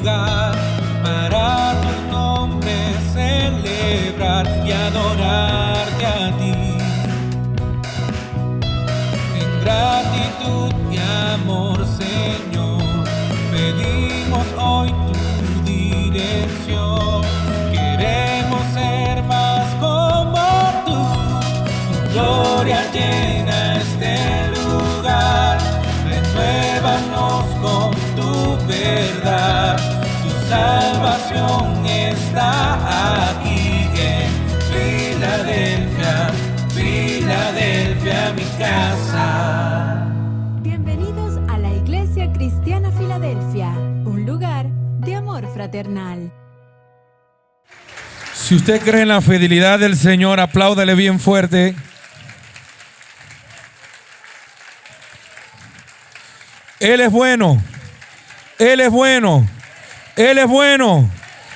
lugar para tu nombre celebrar y adorarte a ti. En gratitud y amor, Señor, pedimos hoy tu dirección. Queremos ser más como tú. Tu gloria llena este lugar. Renuévanos con tu verdad. Tu salvación está aquí en Filadelfia, Filadelfia, mi casa. Bienvenidos a la Iglesia Cristiana Filadelfia, un lugar de amor fraternal. Si usted cree en la fidelidad del Señor, apláudale bien fuerte. Él es bueno, Él es bueno, Él es bueno.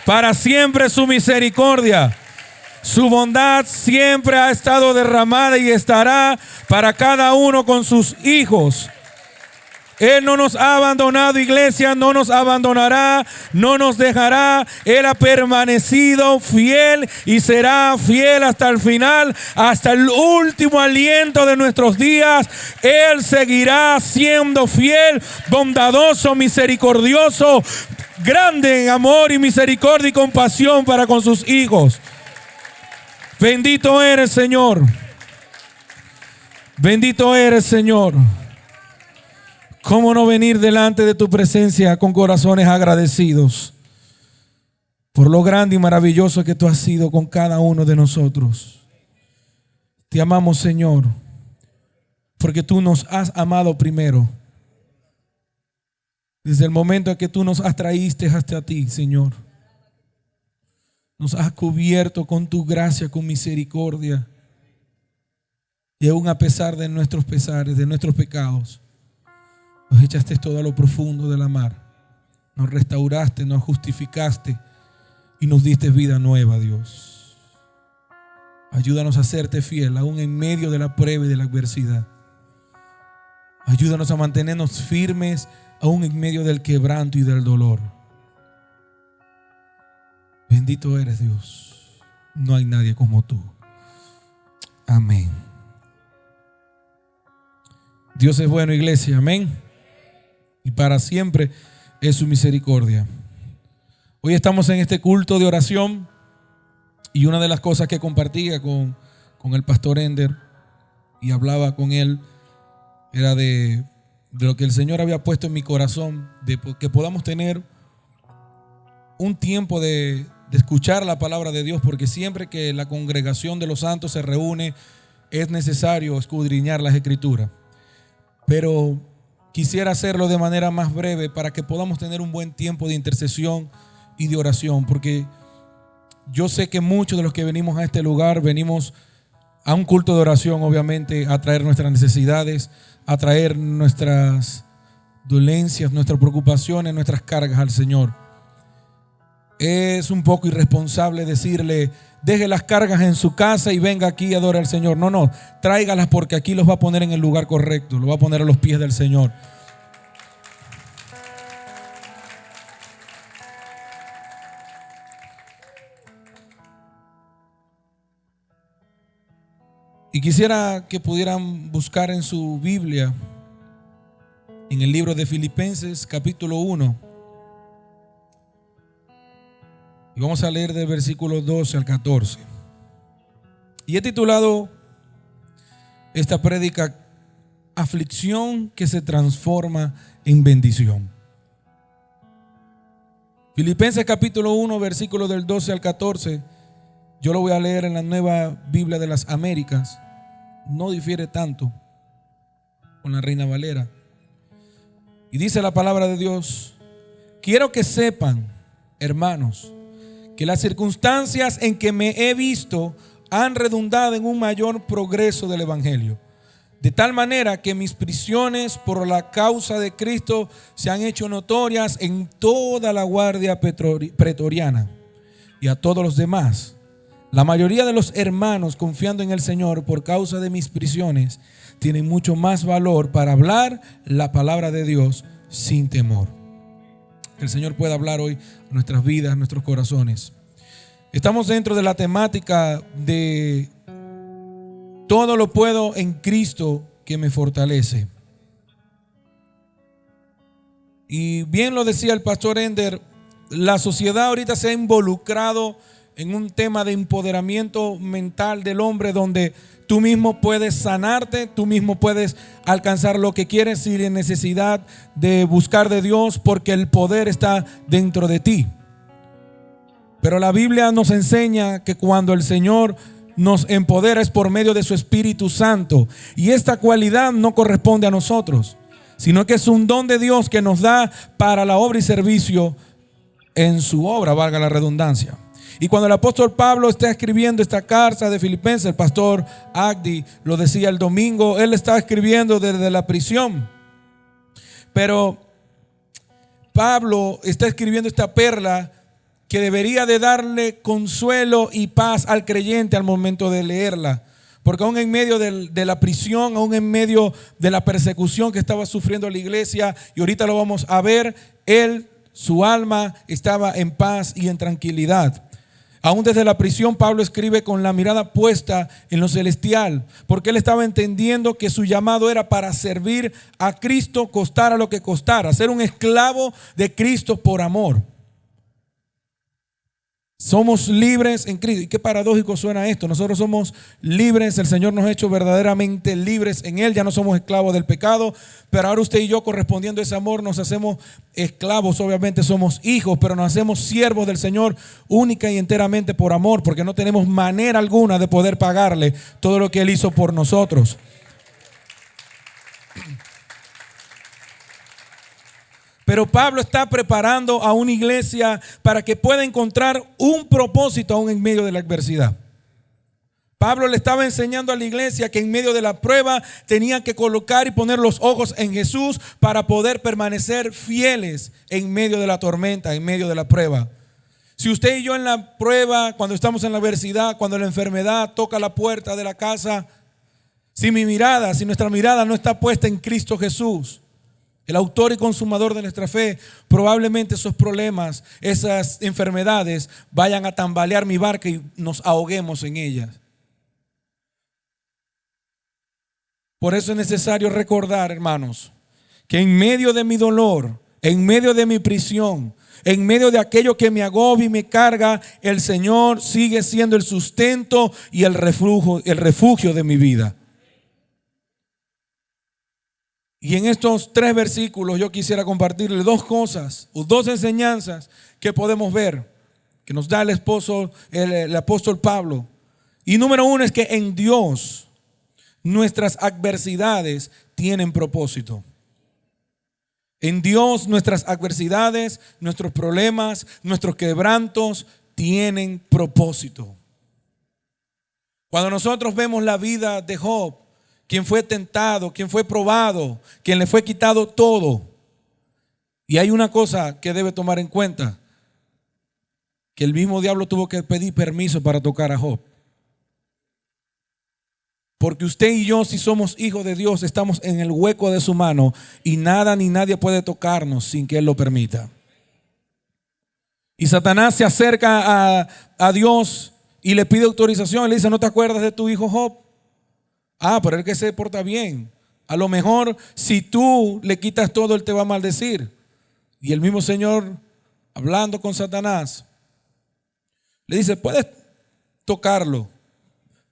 Para siempre su misericordia, su bondad siempre ha estado derramada y estará para cada uno con sus hijos. Él no nos ha abandonado, iglesia, no nos abandonará, no nos dejará. Él ha permanecido fiel y será fiel hasta el final, hasta el último aliento de nuestros días. Él seguirá siendo fiel, bondadoso, misericordioso, grande en amor y misericordia y compasión para con sus hijos. Bendito eres, Señor. Bendito eres, Señor. ¿Cómo no venir delante de tu presencia con corazones agradecidos por lo grande y maravilloso que tú has sido con cada uno de nosotros? Te amamos, Señor, porque tú nos has amado primero. Desde el momento en que tú nos atraíste hasta ti, Señor, nos has cubierto con tu gracia, con misericordia. Y aún a pesar de nuestros pesares, de nuestros pecados, nos echaste todo a lo profundo de la mar. Nos restauraste, nos justificaste y nos diste vida nueva, Dios. Ayúdanos a serte fiel aún en medio de la prueba y de la adversidad. Ayúdanos a mantenernos firmes aún en medio del quebranto y del dolor. Bendito eres, Dios. No hay nadie como tú. Amén. Dios es bueno, iglesia. Amén. Y para siempre es su misericordia. Hoy estamos en este culto de oración y una de las cosas que compartía con el pastor Ender y hablaba con él era de lo que el Señor había puesto en mi corazón, de que podamos tener un tiempo de escuchar la palabra de Dios, porque siempre que la congregación de los santos se reúne es necesario escudriñar las Escrituras. Pero quisiera hacerlo de manera más breve para que podamos tener un buen tiempo de intercesión y de oración, porque yo sé que muchos de los que venimos a este lugar venimos a un culto de oración, obviamente, a traer nuestras necesidades, a traer nuestras dolencias, nuestras preocupaciones, nuestras cargas al Señor. Es un poco irresponsable decirle: deje las cargas en su casa y venga aquí y adore al Señor. No, tráigalas, porque aquí los va a poner en el lugar correcto, los va a poner a los pies del Señor. Y quisiera que pudieran buscar en su Biblia, en el libro de Filipenses, capítulo 1. Y vamos a leer del versículo 12 al 14. Y he titulado esta prédica: aflicción que se transforma en bendición. Filipenses capítulo 1, versículos del 12 al 14. Yo lo voy a leer en la Nueva Biblia de las Américas. No difiere tanto con la Reina Valera. Y dice la palabra de Dios: quiero que sepan, hermanos, que las circunstancias en que me he visto han redundado en un mayor progreso del Evangelio, de tal manera que mis prisiones por la causa de Cristo se han hecho notorias en toda la guardia pretoriana y a todos los demás. La mayoría de los hermanos, confiando en el Señor por causa de mis prisiones, tienen mucho más valor para hablar la palabra de Dios sin temor. Que el Señor pueda hablar hoy a nuestras vidas, a nuestros corazones. Estamos dentro de la temática de todo lo puedo en Cristo que me fortalece. Y bien lo decía el pastor Ender, la sociedad ahorita se ha involucrado en un tema de empoderamiento mental del hombre, donde tú mismo puedes sanarte, tú mismo puedes alcanzar lo que quieres sin necesidad de buscar de Dios, porque el poder está dentro de ti. Pero la Biblia nos enseña que cuando el Señor nos empodera es por medio de su Espíritu Santo, y esta cualidad no corresponde a nosotros, sino que es un don de Dios que nos da para la obra y servicio en su obra, valga la redundancia. Y cuando el apóstol Pablo está escribiendo esta carta de Filipenses, el pastor Agdi lo decía el domingo, él estaba escribiendo desde la prisión. Pero Pablo está escribiendo esta perla que debería de darle consuelo y paz al creyente al momento de leerla. Porque aún en medio de la prisión, aún en medio de la persecución que estaba sufriendo la iglesia, y ahorita lo vamos a ver, su alma estaba en paz y en tranquilidad. Aún desde la prisión, Pablo escribe con la mirada puesta en lo celestial, porque él estaba entendiendo que su llamado era para servir a Cristo, costara lo que costara, ser un esclavo de Cristo por amor. Somos libres en Cristo. Y qué paradójico suena esto. Nosotros somos libres, el Señor nos ha hecho verdaderamente libres en Él. Ya no somos esclavos del pecado, pero ahora usted y yo, correspondiendo a ese amor, nos hacemos esclavos. Obviamente somos hijos, pero nos hacemos siervos del Señor única y enteramente por amor, porque no tenemos manera alguna de poder pagarle todo lo que Él hizo por nosotros. Pero Pablo está preparando a una iglesia para que pueda encontrar un propósito aún en medio de la adversidad. Pablo le estaba enseñando a la iglesia que en medio de la prueba tenían que colocar y poner los ojos en Jesús para poder permanecer fieles en medio de la tormenta, en medio de la prueba. Si usted y yo en la prueba, cuando estamos en la adversidad, cuando la enfermedad toca la puerta de la casa, si nuestra mirada no está puesta en Cristo Jesús, el autor y consumador de nuestra fe, probablemente esos problemas, esas enfermedades vayan a tambalear mi barca y nos ahoguemos en ellas. Por eso es necesario recordar, hermanos, que en medio de mi dolor, en medio de mi prisión, en medio de aquello que me agobia y me carga, el Señor sigue siendo el sustento y el refugio de mi vida. Y en estos 3 versículos yo quisiera compartirle 2 cosas o 2 enseñanzas que podemos ver, que nos da el apóstol Pablo. Y número 1 es que en Dios nuestras adversidades tienen propósito. En Dios nuestras adversidades, nuestros problemas, nuestros quebrantos tienen propósito. Cuando nosotros vemos la vida de Job, quien fue tentado, quien fue probado, quien le fue quitado todo. Y hay una cosa que debe tomar en cuenta, que el mismo diablo tuvo que pedir permiso para tocar a Job. Porque usted y yo, si somos hijos de Dios, estamos en el hueco de su mano y nada ni nadie puede tocarnos sin que Él lo permita. Y Satanás se acerca a Dios y le pide autorización. Le dice: ¿no te acuerdas de tu hijo Job? Pero el que se porta bien. A lo mejor si tú le quitas todo, él te va a maldecir. Y el mismo Señor, hablando con Satanás, le dice: puedes tocarlo,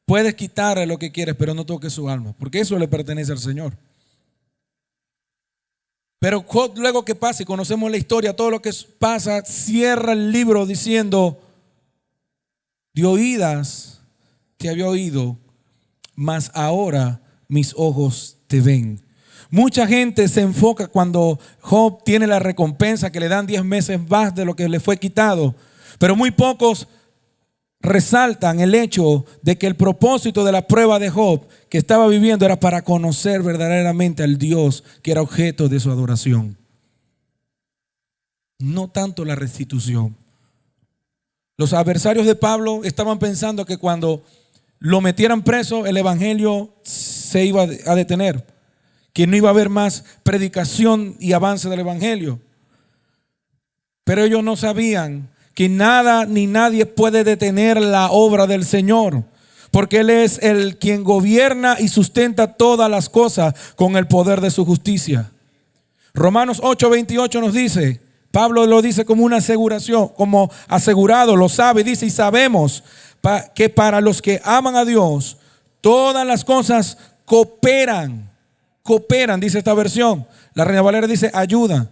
puedes quitarle lo que quieres, pero no toques su alma, porque eso le pertenece al Señor. Pero luego que pasa, y conocemos la historia, todo lo que pasa, cierra el libro diciendo: de oídas te había oído, mas ahora mis ojos te ven. Mucha gente se enfoca cuando Job tiene la recompensa, que le dan 10 meses más de lo que le fue quitado, pero muy pocos resaltan el hecho de que el propósito de la prueba de Job que estaba viviendo era para conocer verdaderamente al Dios que era objeto de su adoración. No tanto la restitución. Los adversarios de Pablo estaban pensando que cuando lo metieran preso, el evangelio se iba a detener, que no iba a haber más predicación y avance del evangelio. Pero ellos no sabían que nada ni nadie puede detener la obra del Señor, porque Él es el quien gobierna y sustenta todas las cosas con el poder de su justicia. Romanos 8:28 nos dice, Pablo lo dice como una aseguración, como asegurado, lo sabe, dice, y sabemos que para los que aman a Dios, todas las cosas cooperan, dice esta versión. La Reina Valera dice ayuda.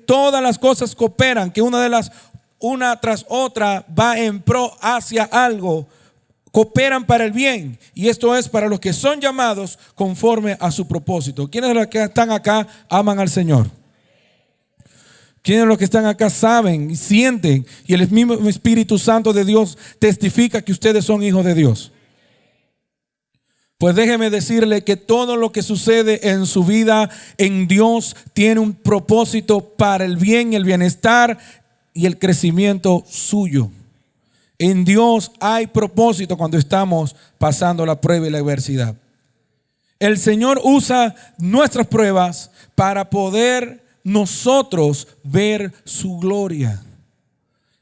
Todas las cosas cooperan, que una tras otra va en pro hacia algo, cooperan para el bien, y esto es para los que son llamados conforme a su propósito. ¿Quiénes de los que están acá aman al Señor? ¿Quiénes de los que están acá saben y sienten, y el mismo Espíritu Santo de Dios testifica que ustedes son hijos de Dios? Pues déjeme decirle que todo lo que sucede en su vida en Dios tiene un propósito para el bien y el bienestar y el crecimiento suyo. En Dios hay propósito cuando estamos pasando la prueba y la adversidad. El Señor usa nuestras pruebas para poder nosotros ver su gloria.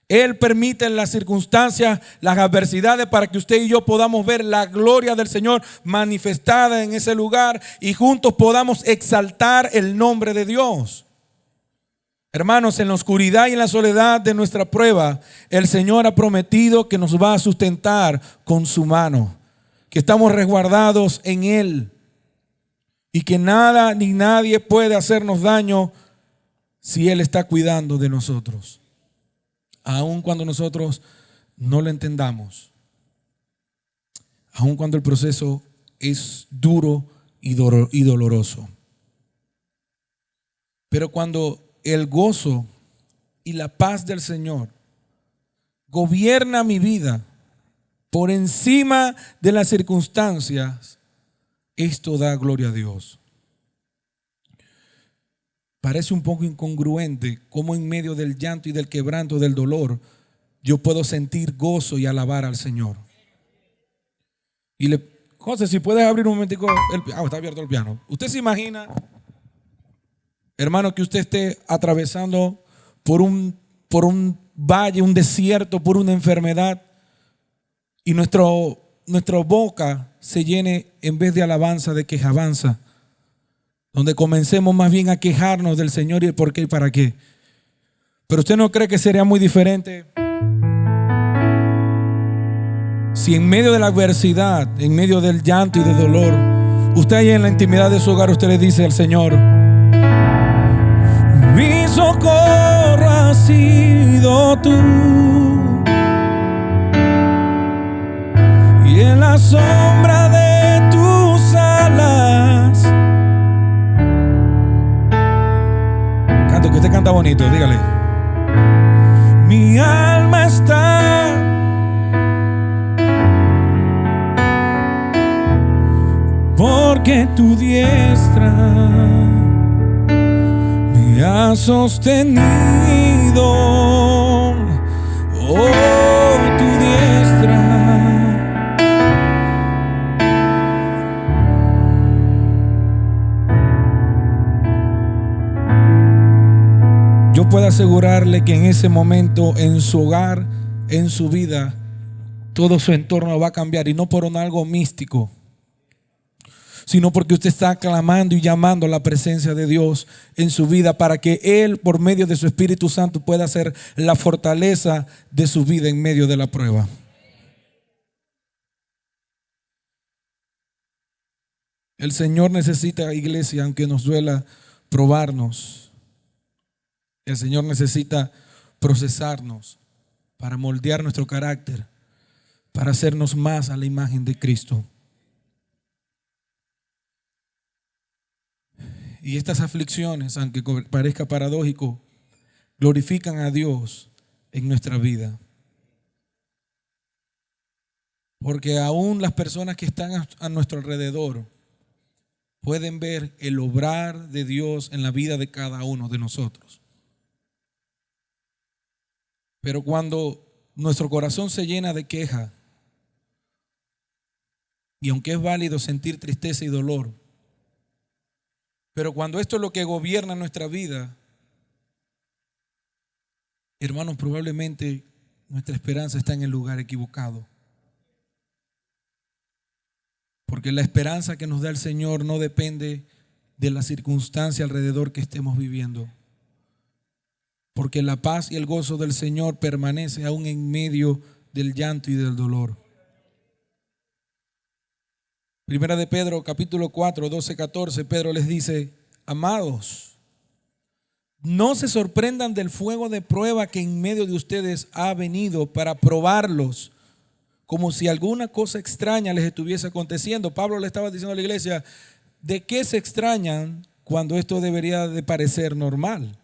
Él permite las circunstancias, las adversidades, para que usted y yo podamos ver la gloria del Señor manifestada en ese lugar y juntos podamos exaltar el nombre de Dios. Hermanos, en la oscuridad y en la soledad de nuestra prueba, el Señor ha prometido que nos va a sustentar con su mano, que estamos resguardados en Él y que nada ni nadie puede hacernos daño si Él está cuidando de nosotros. Aun cuando nosotros no lo entendamos, aun cuando el proceso es duro y doloroso. Pero cuando el gozo y la paz del Señor gobierna mi vida por encima de las circunstancias, esto da gloria a Dios. Parece un poco incongruente cómo en medio del llanto y del quebranto, del dolor, yo puedo sentir gozo y alabar al Señor. Y José, si puedes abrir un momentico, está abierto el piano. ¿Usted se imagina, hermano, que usted esté atravesando por un valle, un desierto, por una enfermedad, y nuestra boca se llene, en vez de alabanza, de quejabanza? Donde comencemos más bien a quejarnos del Señor y el por qué y para qué. Pero usted no cree que sería muy diferente si en medio de la adversidad, en medio del llanto y del dolor, usted ahí en la intimidad de su hogar, usted le dice al Señor: mi socorro ha sido tú, y en la sombra de tus alas. Cante, que usted canta bonito, dígale. Mi alma está porque tu diestra me ha sostenido. Oh, tu diestra. Yo puedo asegurarle que en ese momento, en su hogar, en su vida, todo su entorno va a cambiar, y no por algo místico, sino porque usted está clamando y llamando a la presencia de Dios en su vida, para que Él, por medio de su Espíritu Santo, pueda ser la fortaleza de su vida en medio de la prueba. El Señor necesita, iglesia, aunque nos duela, probarnos. El Señor necesita procesarnos para moldear nuestro carácter, para hacernos más a la imagen de Cristo. Y estas aflicciones, aunque parezca paradójico, glorifican a Dios en nuestra vida. Porque aún las personas que están a nuestro alrededor pueden ver el obrar de Dios en la vida de cada uno de nosotros. Pero cuando nuestro corazón se llena de queja, y aunque es válido sentir tristeza y dolor, pero cuando esto es lo que gobierna nuestra vida, hermanos, probablemente nuestra esperanza está en el lugar equivocado. Porque la esperanza que nos da el Señor no depende de la circunstancia alrededor que estemos viviendo. Porque la paz y el gozo del Señor permanece aún en medio del llanto y del dolor. Primera de Pedro, capítulo 4, 12, 14, Pedro les dice: amados, no se sorprendan del fuego de prueba que en medio de ustedes ha venido para probarlos, como si alguna cosa extraña les estuviese aconteciendo. Pablo le estaba diciendo a la iglesia: ¿de qué se extrañan cuando esto debería de parecer normal?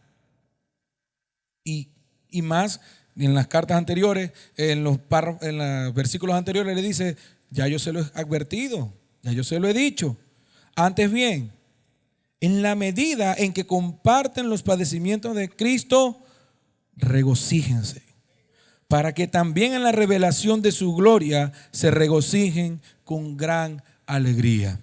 Y más, en las cartas anteriores, en los versículos anteriores le dice: ya yo se lo he advertido, ya yo se lo he dicho. Antes bien, en la medida en que comparten los padecimientos de Cristo, regocíjense, para que también en la revelación de su gloria se regocijen con gran alegría.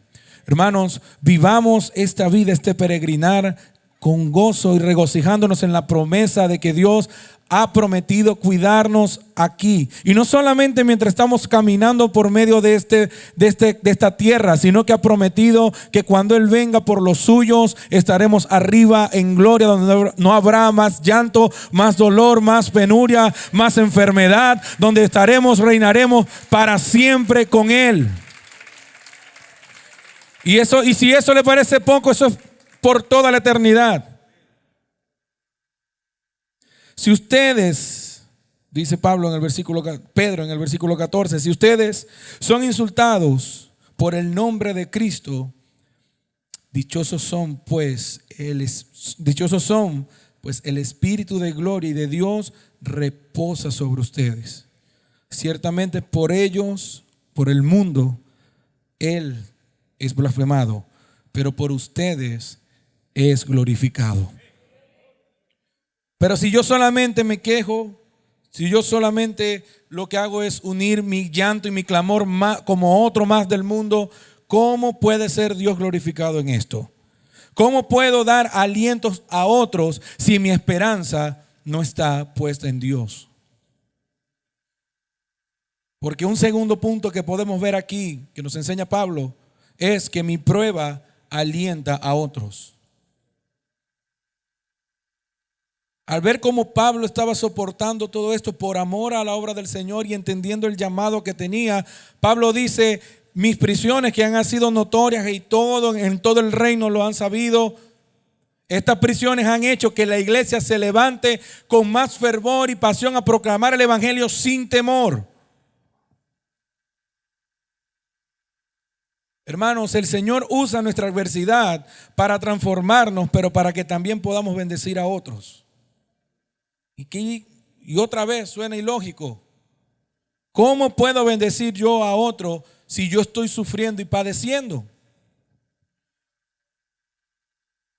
Hermanos, vivamos esta vida, este peregrinar, con gozo y regocijándonos en la promesa de que Dios ha prometido cuidarnos aquí. Y no solamente mientras estamos caminando por medio de esta tierra, sino que ha prometido que cuando Él venga por los suyos, estaremos arriba en gloria, donde no habrá más llanto, más dolor, más penuria, más enfermedad, donde reinaremos para siempre con Él. Y si eso le parece poco, eso es por toda la eternidad. Si ustedes, dice Pedro en el versículo 14, si ustedes son insultados por el nombre de Cristo, dichosos son pues el Espíritu de gloria y de Dios reposa sobre ustedes. Ciertamente por ellos, por el mundo, Él es blasfemado, pero por ustedes es glorificado. Pero si yo solamente me quejo, si yo solamente lo que hago es unir mi llanto y mi clamor como otro más del mundo, ¿cómo puede ser Dios glorificado en esto? ¿Cómo puedo dar alientos a otros si mi esperanza no está puesta en Dios? Porque un segundo punto que podemos ver aquí, que nos enseña Pablo, es que mi prueba alienta a otros. Al ver cómo Pablo estaba soportando todo esto por amor a la obra del Señor y entendiendo el llamado que tenía, Pablo dice: mis prisiones que han sido notorias y en todo el reino lo han sabido, estas prisiones han hecho que la iglesia se levante con más fervor y pasión a proclamar el evangelio sin temor. Hermanos, el Señor usa nuestra adversidad para transformarnos, pero para que también podamos bendecir a otros. Y otra vez suena ilógico. ¿Cómo puedo bendecir yo a otro si yo estoy sufriendo y padeciendo?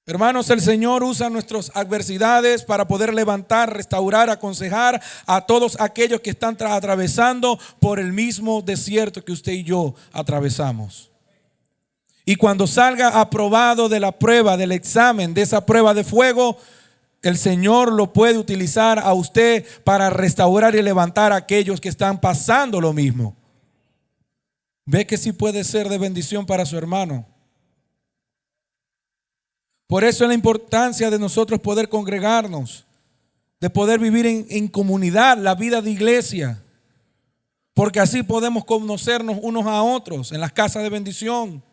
Hermanos, el Señor usa nuestras adversidades para poder levantar, restaurar, aconsejar a todos aquellos que están atravesando por el mismo desierto que usted y yo atravesamos. Y cuando salga aprobado de la prueba, del examen, de esa prueba de fuego, el Señor lo puede utilizar a usted para restaurar y levantar a aquellos que están pasando lo mismo. Ve que sí puede ser de bendición para su hermano. Por eso es la importancia de nosotros poder congregarnos, de poder vivir en comunidad, la vida de iglesia. Porque así podemos conocernos unos a otros en las casas de bendición.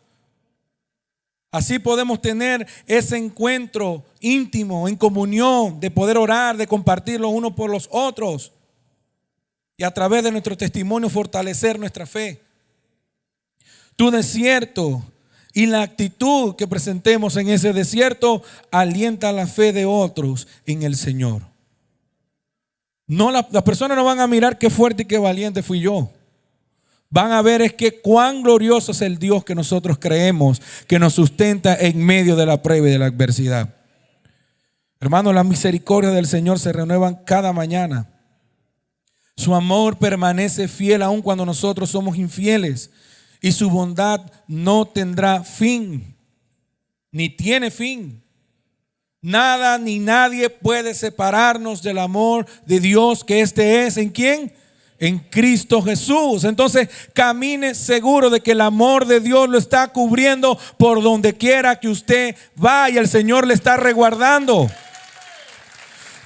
Así podemos tener ese encuentro íntimo, en comunión, de poder orar, de compartir los unos por los otros. Y a través de nuestro testimonio fortalecer nuestra fe. Tu desierto y la actitud que presentemos en ese desierto alienta la fe de otros en el Señor. Las personas no van a mirar qué fuerte y qué valiente fui yo. Van a ver es que cuán glorioso es el Dios que nosotros creemos, que nos sustenta en medio de la prueba y de la adversidad. Hermanos, las misericordias del Señor se renuevan cada mañana. Su amor permanece fiel aun cuando nosotros somos infieles. Y su bondad no tendrá fin, ni tiene fin. Nada ni nadie puede separarnos del amor de Dios, que este es ¿en quién? En Cristo Jesús. Entonces camine seguro de que el amor de Dios lo está cubriendo por donde quiera que usted vaya. El Señor le está resguardando.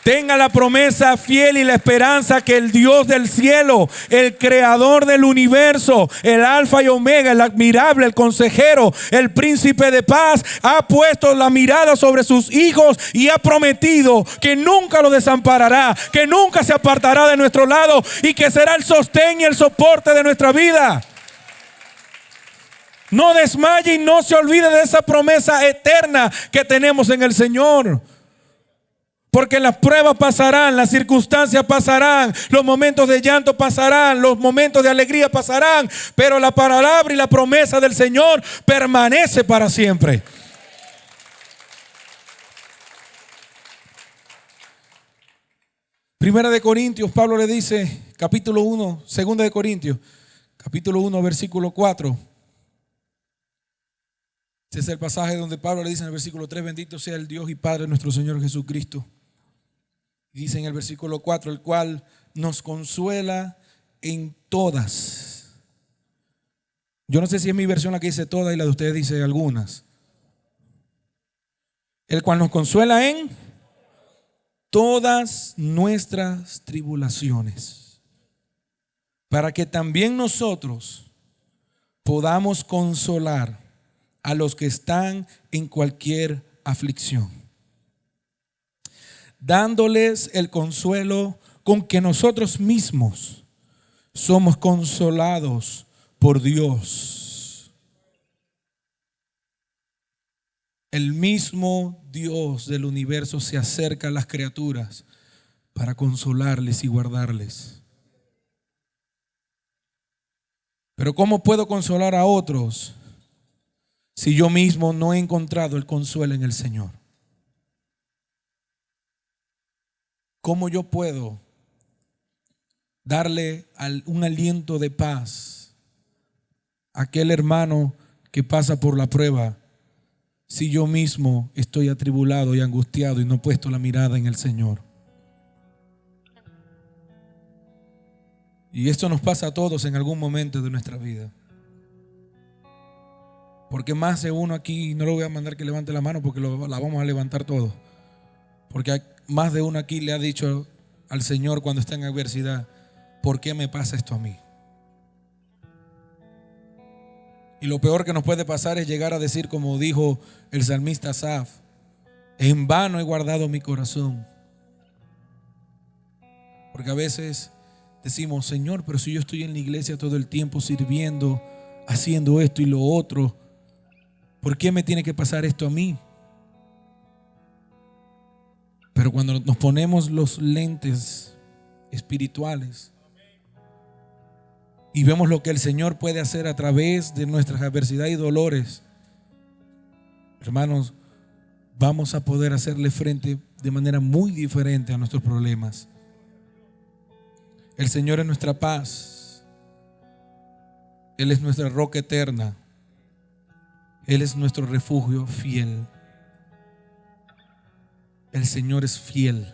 Tenga la promesa fiel y la esperanza que el Dios del cielo, el creador del universo, el alfa y omega, el admirable, el consejero, el príncipe de paz, ha puesto la mirada sobre sus hijos y ha prometido que nunca lo desamparará, que nunca se apartará de nuestro lado y que será el sostén y el soporte de nuestra vida. No desmaye y no se olvide de esa promesa eterna que tenemos en el Señor. Porque las pruebas pasarán, las circunstancias pasarán, los momentos de llanto pasarán, los momentos de alegría pasarán, pero la palabra y la promesa del Señor permanece para siempre. Primera de Corintios, Pablo le dice, capítulo 1, segunda de Corintios, capítulo 1, versículo 4. Este es el pasaje donde Pablo le dice en el versículo 3, bendito sea el Dios y Padre de nuestro Señor Jesucristo. Dice en el versículo 4, el cual nos consuela en todas. Yo no sé si es mi versión la que dice todas y la de ustedes dice algunas. El cual nos consuela en todas nuestras tribulaciones, para que también nosotros podamos consolar a los que están en cualquier aflicción, dándoles el consuelo con que nosotros mismos somos consolados por Dios. El mismo Dios del universo se acerca a las criaturas para consolarles y guardarles. Pero ¿cómo puedo consolar a otros si yo mismo no he encontrado el consuelo en el Señor? ¿Cómo yo puedo darle un aliento de paz a aquel hermano que pasa por la prueba si yo mismo estoy atribulado y angustiado y no he puesto la mirada en el Señor? Y esto nos pasa a todos en algún momento de nuestra vida. Porque más de uno aquí, no lo voy a mandar que levante la mano porque la vamos a levantar todos. Porque más de uno aquí le ha dicho al Señor cuando está en adversidad, ¿por qué me pasa esto a mí? Y lo peor que nos puede pasar es llegar a decir, como dijo el salmista Asaf, en vano he guardado mi corazón. Porque a veces decimos, Señor, pero si yo estoy en la iglesia todo el tiempo sirviendo, haciendo esto y lo otro, ¿por qué me tiene que pasar esto a mí? Pero cuando nos ponemos los lentes espirituales y vemos lo que el Señor puede hacer a través de nuestras adversidades y dolores, hermanos, vamos a poder hacerle frente de manera muy diferente a nuestros problemas. El Señor es nuestra paz. Él es nuestra roca eterna. Él es nuestro refugio fiel. El Señor es fiel.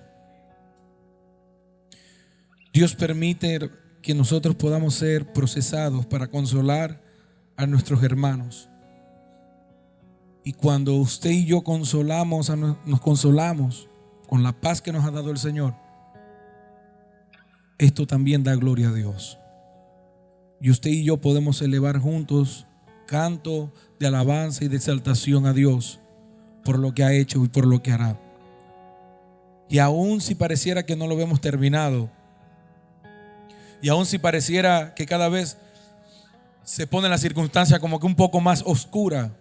Dios permite que nosotros podamos ser procesados para consolar a nuestros hermanos. Y cuando usted y yo nos consolamos con la paz que nos ha dado el Señor, esto también da gloria a Dios. Y usted y yo podemos elevar juntos canto de alabanza y de exaltación a Dios por lo que ha hecho y por lo que hará. Y aun si pareciera que no lo vemos terminado, y aun si pareciera que cada vez se pone la circunstancia como que un poco más oscura,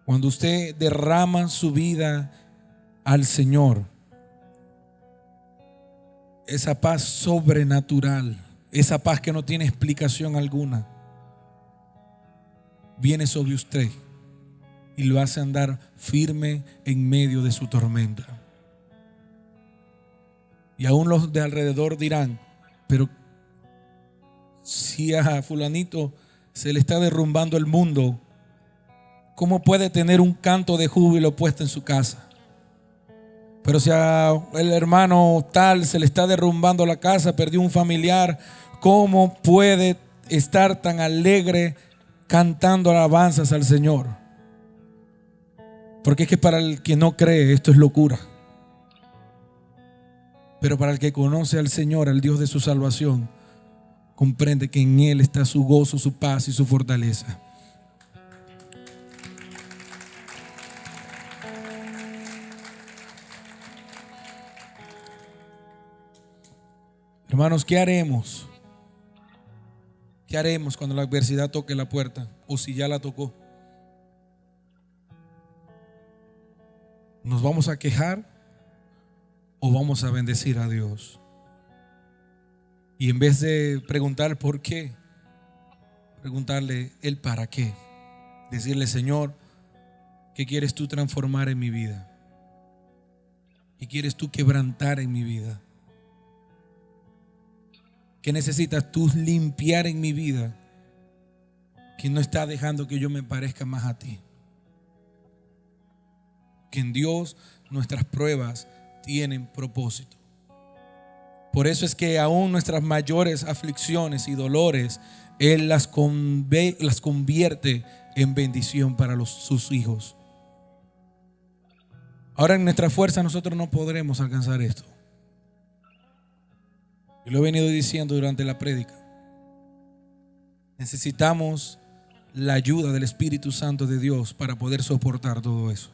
cuando usted derrama su vida al Señor, esa paz sobrenatural, esa paz que no tiene explicación alguna, viene sobre usted y lo hace andar firme en medio de su tormenta. Y aún los de alrededor dirán, pero si a fulanito se le está derrumbando el mundo, ¿cómo puede tener un canto de júbilo puesto en su casa? Pero si el hermano tal se le está derrumbando la casa, perdió un familiar, ¿cómo puede estar tan alegre cantando alabanzas al Señor? Porque es que para el que no cree esto es locura. Pero para el que conoce al Señor, al Dios de su salvación, comprende que en Él está su gozo, su paz y su fortaleza. Hermanos, ¿qué haremos? ¿Qué haremos cuando la adversidad toque la puerta? O si ya la tocó. ¿Nos vamos a quejar o vamos a bendecir a Dios? Y en vez de preguntar por qué, preguntarle el para qué. Decirle: Señor, ¿qué quieres tú transformar en mi vida? ¿Qué quieres tú quebrantar en mi vida? ¿Qué necesitas tú limpiar en mi vida que no está dejando que yo me parezca más a ti? Que en Dios nuestras pruebas tienen propósito. Por eso es que aún nuestras mayores aflicciones y dolores Él las convierte en bendición para sus hijos. Ahora, en nuestra fuerza nosotros no podremos alcanzar esto. Y lo he venido diciendo durante la prédica. Necesitamos la ayuda del Espíritu Santo de Dios para poder soportar todo eso.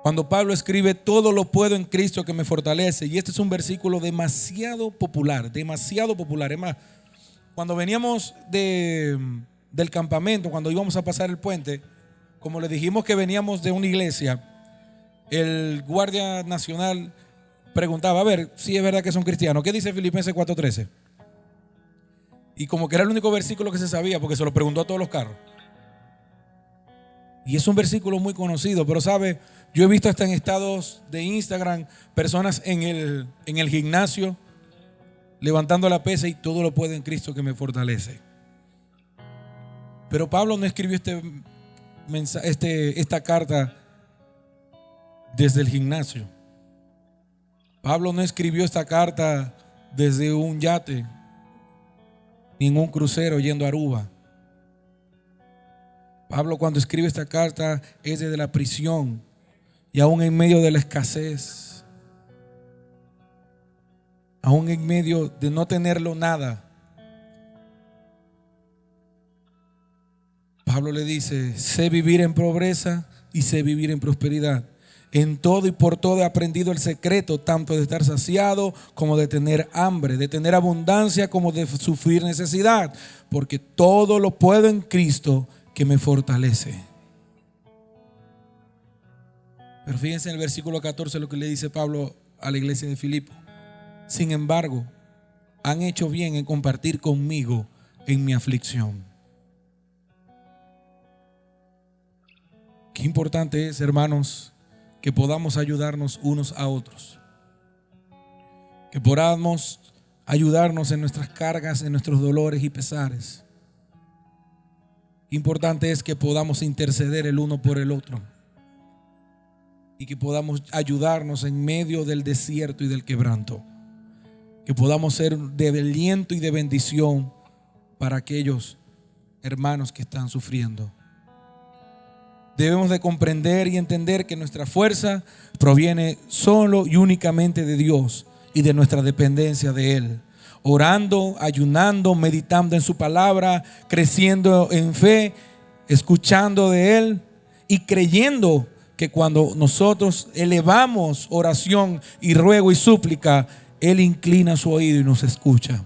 Cuando Pablo escribe: todo lo puedo en Cristo que me fortalece, y este es un versículo demasiado popular. Es más, cuando veníamos del campamento, cuando íbamos a pasar el puente, como le dijimos que veníamos de una iglesia, el guardia nacional preguntaba: a ver, si es verdad que son cristianos, ¿qué dice Filipenses 4:13? Y como que era el único versículo que se sabía, porque se lo preguntó a todos los carros. Y es un versículo muy conocido, pero sabe, yo he visto hasta en estados de Instagram personas en el gimnasio levantando la pesa, y todo lo puedo en Cristo que me fortalece. Pero Pablo no escribió esta carta desde el gimnasio. Pablo no escribió esta carta desde un yate, ni en un crucero yendo a Aruba. Pablo, cuando escribe esta carta, es desde la prisión, y aún en medio de la escasez, aún en medio de no tenerlo nada, Pablo le dice: sé vivir en pobreza y sé vivir en prosperidad. En todo y por todo he aprendido el secreto, tanto de estar saciado como de tener hambre, de tener abundancia como de sufrir necesidad, porque todo lo puedo en Cristo que me fortalece. Pero fíjense en el versículo 14 lo que le dice Pablo a la iglesia de Filipo: sin embargo, han hecho bien en compartir conmigo en mi aflicción. Qué importante es, hermanos, que podamos ayudarnos unos a otros, que podamos ayudarnos en nuestras cargas, en nuestros dolores y pesares. Importante es que podamos interceder el uno por el otro, y que podamos ayudarnos en medio del desierto y del quebranto, que podamos ser de aliento y de bendición para aquellos hermanos que están sufriendo. Debemos de comprender y entender que nuestra fuerza proviene solo y únicamente de Dios y de nuestra dependencia de Él. Orando, ayunando, meditando en su palabra, creciendo en fe, escuchando de Él y creyendo que cuando nosotros elevamos oración y ruego y súplica, Él inclina su oído y nos escucha.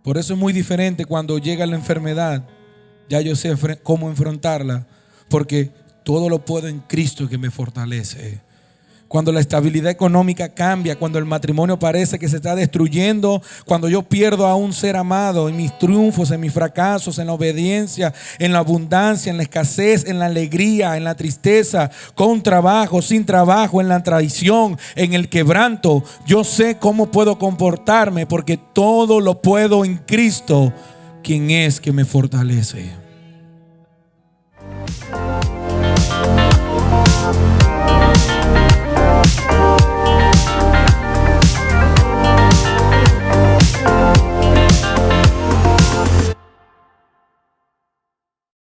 Por eso es muy diferente cuando llega la enfermedad. Ya yo sé cómo enfrentarla, porque todo lo puedo en Cristo que me fortalece. Cuando la estabilidad económica cambia, cuando el matrimonio parece que se está destruyendo, cuando yo pierdo a un ser amado, en mis triunfos, en mis fracasos, en la obediencia, en la abundancia, en la escasez, en la alegría, en la tristeza, con trabajo, sin trabajo, en la traición, en el quebranto, yo sé cómo puedo comportarme, porque todo lo puedo en Cristo quien es que me fortalece.